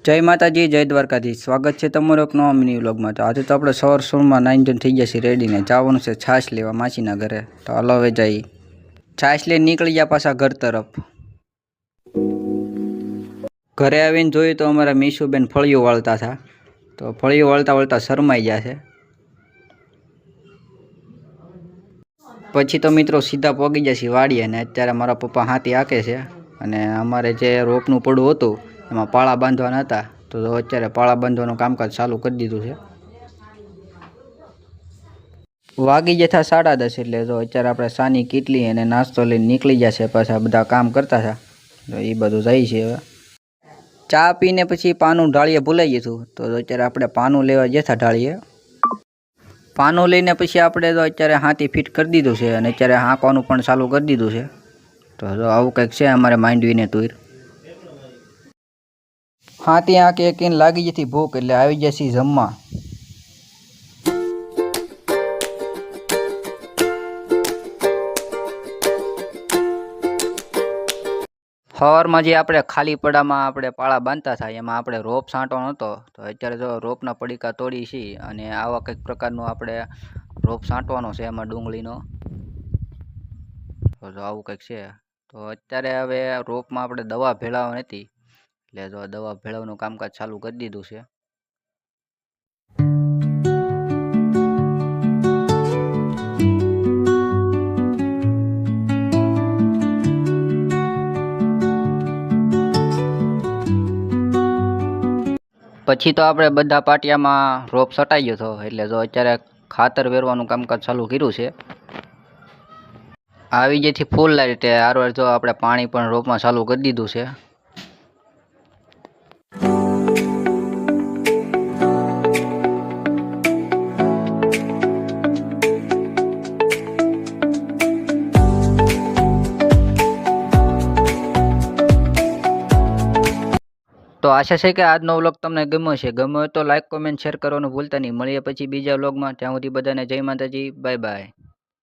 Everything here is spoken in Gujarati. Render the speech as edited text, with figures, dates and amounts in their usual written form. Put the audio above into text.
જય માતાજી, જય દ્વારકાધીશ. સ્વાગત છે તમારો એક નવા મિની વ્લોગમાં. તો આજે તો આપણે સવાર સવારમાં 9 થઈ ગયા છીએ રેડીને જવાનું છે છાશ લેવા માસીના ઘરે. તો હાલો હવે જઈ છાશ લઈને નીકળી ગયા પાછા ઘર તરફ. ઘરે આવીને જોયું તો અમારા મીશુબેન ફળિયું વાળતા હતા. તો ફળિયું વાળતા વાળતા શરમાઈ ગયા છે. પછી તો મિત્રો સીધા પહોંચી ગયા છીએ વાડીએ ને અત્યારે મારા પપ્પા હાથી હાકે છે અને અમારે જે રોપનું પડવું હતું એમાં પાળા બાંધવાના હતા. તો અત્યારે પાળા બાંધવાનું કામકાજ ચાલુ કરી દીધું છે. વાગી જતા 10:30 એટલે જો અત્યારે આપણે સાની કીટલી અને નાસ્તો લઈને નીકળી ગયા છે. પાછા બધા કામ કરતા હતા તો એ બધું જાય છે. હવે ચા પીને પછી પાનું ઢાળીએ ભૂલાઈ ગયું. તો અત્યારે આપણે પાનું લેવા જતા ઢાળીએ. પાનું લઈને પછી આપણે તો અત્યારે હાથી ફિટ કરી દીધું છે અને અત્યારે હાંકવાનું પણ ચાલુ કરી દીધું છે. તો જો આવું કંઈક છે અમારે માંડવીને તુર. હાથી હાંકી એકીને લાગી જતી ભૂખ એટલે આવી જશે જમવા. સવારમાં જે આપણે ખાલી પડામાં આપણે પાળા બાંધતા થાય એમાં આપણે રોપ છાંટવાનો હતો. તો અત્યારે જો રોપના પડીકા તોડી છીએ અને આવા કંઈક પ્રકારનું આપણે રોપ છાંટવાનો છે એમાં ડુંગળીનો. તો જો આવું કંઈક છે. તો અત્યારે હવે રોપમાં આપણે દવા ભેળવવાની હતી એટલે જો દવા ભેળવવાનું કામકાજ ચાલુ કરી દીધું છે. પછી તો આપણે બધા પાટિયામાં રોપ સટાઈ ગયો હતો એટલે જો અત્યારે ખાતર વેરવાનું કામકાજ ચાલુ કર્યું છે. આવી જેથી ફૂલ લાઈટ આરવાર જો આપણે પાણી પણ રોપમાં ચાલુ કરી દીધું છે. તો આશા છે કે આજનો વ્લોગ તમને ગમ્યો છે. ગમ્યો હોય તો લાઈક, કોમેન્ટ, શેર કરવાનું ભૂલતા નહીં. મળીએ પછી બીજા વ્લોગમાં. ત્યાં સુધી બધાને જય માતાજી, બાય બાય.